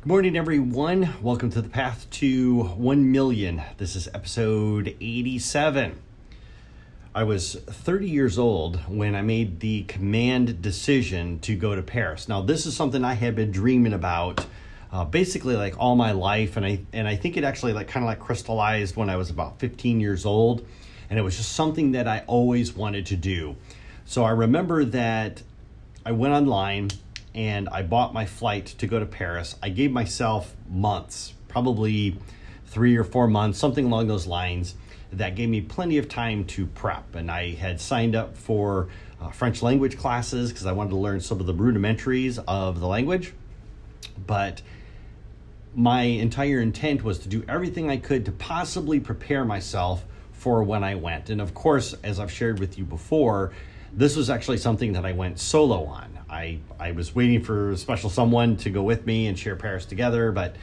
Good morning, everyone. Welcome to the Path to 1 Million. This is episode 87. I was 30 years old when I made the command decision to go to Paris. Now, this is something I had been dreaming about basically like all my life, and I think it actually kind of crystallized when I was about 15 years old, and it was just something that I always wanted to do. So I remember that I went online and I bought my flight to go to Paris. I gave myself months, probably 3 or 4 months, something along those lines. That gave me plenty of time to prep. And I had signed up for French language classes because I wanted to learn some of the rudimentaries of the language. But my entire intent was to do everything I could to possibly prepare myself for when I went. And of course, as I've shared with you before, this was actually something that I went solo on. I was waiting for a special someone to go with me and share Paris together, but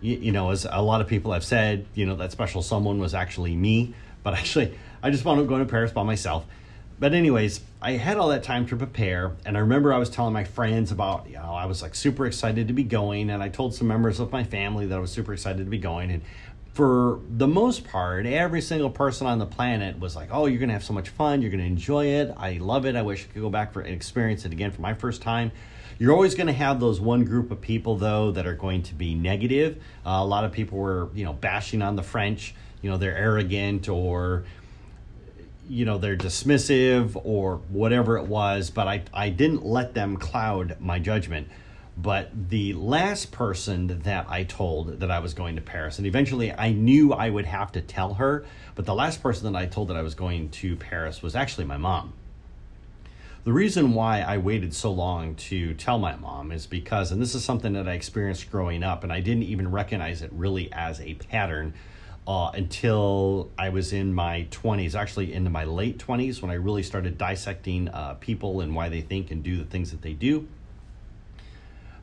you know, as a lot of people have said, you know, that special someone was actually me. But actually, I just wound up going to Paris by myself. But anyways, I had all that time to prepare, and I remember I was telling my friends about, you know, I was like super excited to be going, and I told some members of my family that I was super excited to be going, and for the most part, every single person on the planet was like, oh, you're going to have so much fun. You're going to enjoy it. I love it. I wish I could go back and experience it again for my first time. You're always going to have those one group of people, though, that are going to be negative. A lot of people were, you know, bashing on the French. You know, they're arrogant, or, you know, they're dismissive, or whatever it was. But I didn't let them cloud my judgment. But the last person that I told that I was going to Paris, and eventually I knew I would have to tell her, but the last person that I told that I was going to Paris was actually my mom. The reason why I waited so long to tell my mom is because, and this is something that I experienced growing up, and I didn't even recognize it really as a pattern until I was in my 20s, actually into my late 20s, when I really started dissecting people and why they think and do the things that they do.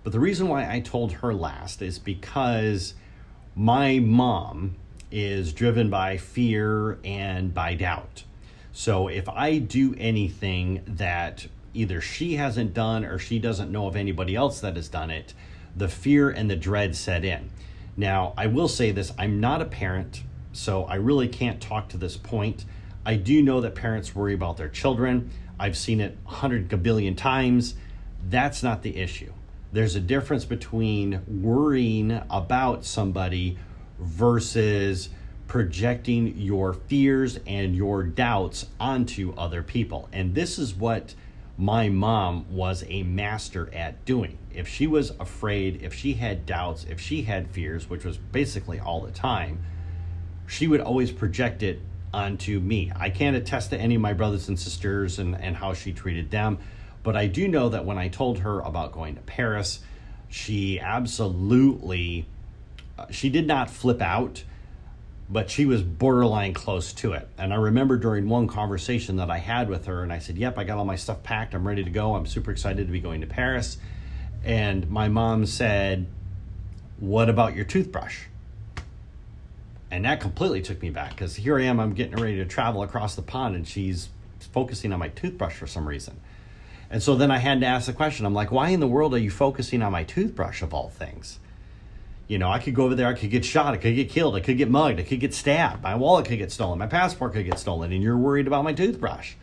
But the reason why I told her last is because my mom is driven by fear and by doubt. So if I do anything that either she hasn't done or she doesn't know of anybody else that has done it, the fear and the dread set in. Now, I will say this, I'm not a parent, so I really can't talk to this point. I do know that parents worry about their children. I've seen it 100 gabillion times. That's not the issue. There's a difference between worrying about somebody versus projecting your fears and your doubts onto other people. And this is what my mom was a master at doing. If she was afraid, if she had doubts, if she had fears, which was basically all the time, she would always project it onto me. I can't attest to any of my brothers and sisters and how she treated them. But I do know that when I told her about going to Paris, she absolutely, she did not flip out, but she was borderline close to it. And I remember during one conversation that I had with her, and I said, yep, I got all my stuff packed. I'm ready to go. I'm super excited to be going to Paris. And my mom said, what about your toothbrush? And that completely took me back, because here I am, I'm getting ready to travel across the pond, and she's focusing on my toothbrush for some reason. And so then I had to ask the question, I'm like, why in the world are you focusing on my toothbrush of all things? You know, I could go over there, I could get shot, I could get killed, I could get mugged, I could get stabbed, my wallet could get stolen, my passport could get stolen, and you're worried about my toothbrush.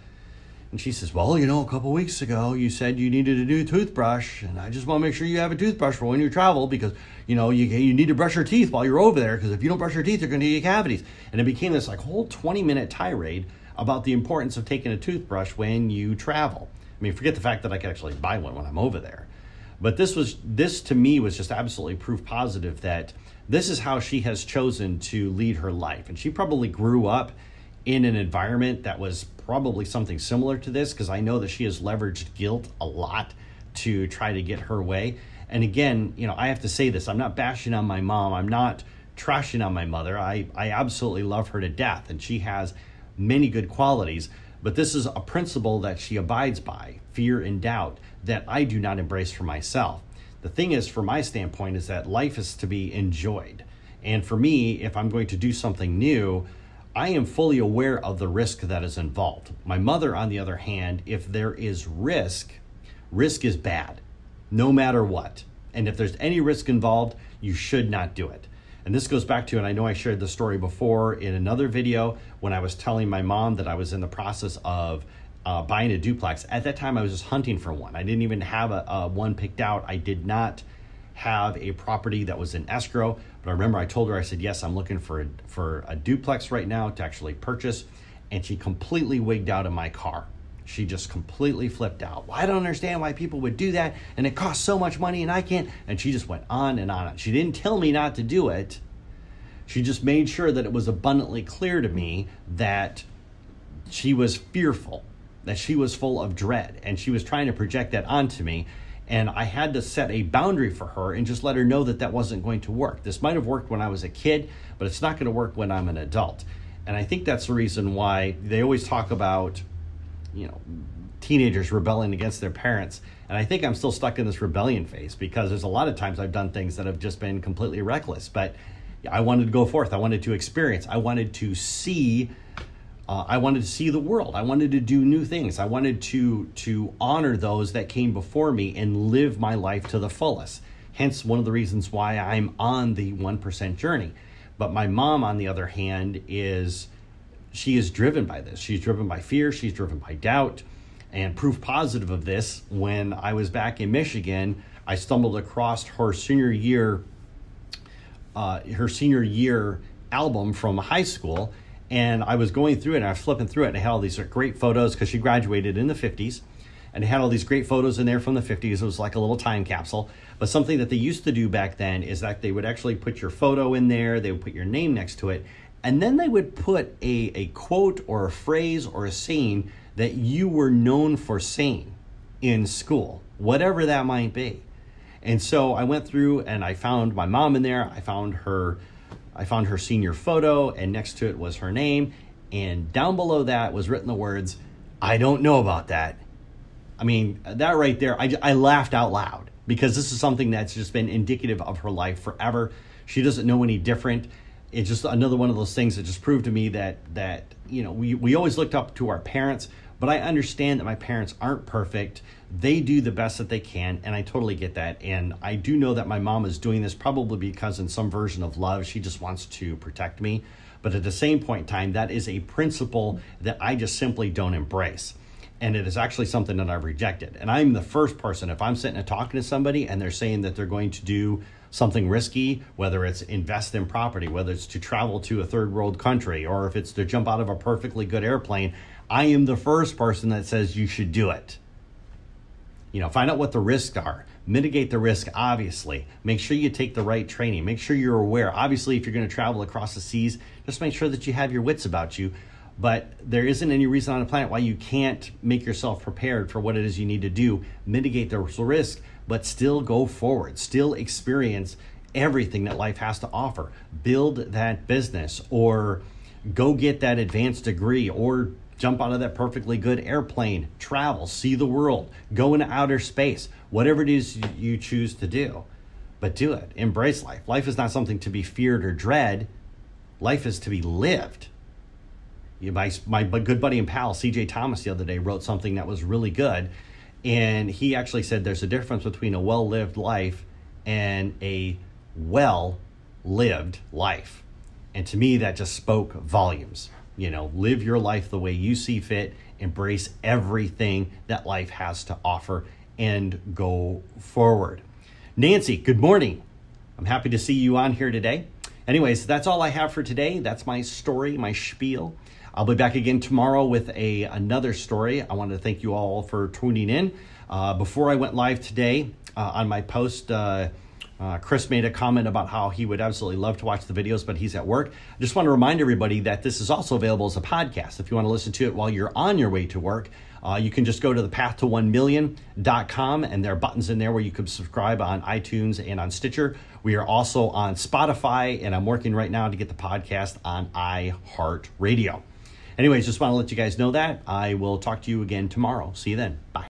And she says, well, you know, a couple weeks ago you said you needed a new toothbrush, and I just want to make sure you have a toothbrush for when you travel, because, you know, you need to brush your teeth while you're over there, because if you don't brush your teeth, you're going to get cavities. And it became this like whole 20-minute tirade about the importance of taking a toothbrush when you travel. I mean, forget the fact that I could actually buy one when I'm over there. But this to me was just absolutely proof positive that this is how she has chosen to lead her life. And she probably grew up in an environment that was probably something similar to this, because I know that she has leveraged guilt a lot to try to get her way. And again, you know, I have to say this, I'm not bashing on my mom. I'm not trashing on my mother. I absolutely love her to death, and she has many good qualities. But this is a principle that she abides by, fear and doubt, that I do not embrace for myself. The thing is, from my standpoint, is that life is to be enjoyed. And for me, if I'm going to do something new, I am fully aware of the risk that is involved. My mother, on the other hand, if there is risk is bad, no matter what. And if there's any risk involved, you should not do it. And this goes back to, and I know I shared the story before in another video when I was telling my mom that I was in the process of buying a duplex. At that time, I was just hunting for one. I didn't even have a one picked out. I did not have a property that was in escrow. But I remember I told her, I said, yes, I'm looking for a duplex right now to actually purchase. And she completely wigged out of my car. She just completely flipped out. Well, I don't understand why people would do that. And it costs so much money and I can't. And she just went on and on. She didn't tell me not to do it. She just made sure that it was abundantly clear to me that she was fearful, that she was full of dread. And she was trying to project that onto me. And I had to set a boundary for her and just let her know that that wasn't going to work. This might have worked when I was a kid, but it's not going to work when I'm an adult. And I think that's the reason why they always talk about, teenagers rebelling against their parents. And I think I'm still stuck in this rebellion phase because there's a lot of times I've done things that have just been completely reckless. But I wanted to go forth. I wanted to experience. I wanted to see. I wanted to see the world. I wanted to do new things. I wanted to honor those that came before me and live my life to the fullest. Hence, one of the reasons why I'm on the 1% journey. But my mom, on the other hand, she is driven by this. She's driven by fear. She's driven by doubt. And proof positive of this, when I was back in Michigan, I stumbled across her senior year album from high school. And I was going through it, and I was flipping through it, and I had all these great photos because she graduated in the 50s. And it had all these great photos in there from the 50s. It was like a little time capsule. But something that they used to do back then is that they would actually put your photo in there. They would put your name next to it. And then they would put a quote or a phrase or a saying that you were known for saying in school, whatever that might be. And so I went through and I found my mom in there. I found her senior photo, and next to it was her name. And down below that was written the words, "I don't know about that." I mean, that right there, I laughed out loud because this is something that's just been indicative of her life forever. She doesn't know any different. It's just another one of those things that just proved to me that we always looked up to our parents, but I understand that my parents aren't perfect. They do the best that they can, and I totally get that. And I do know that my mom is doing this probably because in some version of love, she just wants to protect me. But at the same point in time, that is a principle that I just simply don't embrace. And it is actually something that I've rejected. And I'm the first person, if I'm sitting and talking to somebody and they're saying that they're going to do something risky, whether it's invest in property, whether it's to travel to a third world country, or if it's to jump out of a perfectly good airplane, I am the first person that says you should do it. Find out what the risks are. Mitigate the risk, obviously. Make sure you take the right training. Make sure you're aware. Obviously, if you're going to travel across the seas, just make sure that you have your wits about you. But there isn't any reason on the planet why you can't make yourself prepared for what it is you need to do. Mitigate the risk, but still go forward. Still experience everything that life has to offer. Build that business, or go get that advanced degree, or jump out of that perfectly good airplane, travel, see the world, go into outer space, whatever it is you choose to do. But do it. Embrace life. Life is not something to be feared or dread. Life is to be lived. My good buddy and pal, CJ Thomas, the other day wrote something that was really good. And he actually said there's a difference between a well-lived life and a well-lived life. And to me, that just spoke volumes. Live your life the way you see fit, embrace everything that life has to offer, and go forward. Nancy, good morning. I'm happy to see you on here today. Anyways, that's all I have for today. That's my story, my spiel. I'll be back again tomorrow with another story. I wanted to thank you all for tuning in. Before I went live today on my post, Chris made a comment about how he would absolutely love to watch the videos, but he's at work. I just want to remind everybody that this is also available as a podcast. If you want to listen to it while you're on your way to work, you can just go to thepathtto1million.com, and there are buttons in there where you can subscribe on iTunes and on Stitcher. We are also on Spotify, and I'm working right now to get the podcast on iHeartRadio. Anyways, just want to let you guys know that. I will talk to you again tomorrow. See you then. Bye.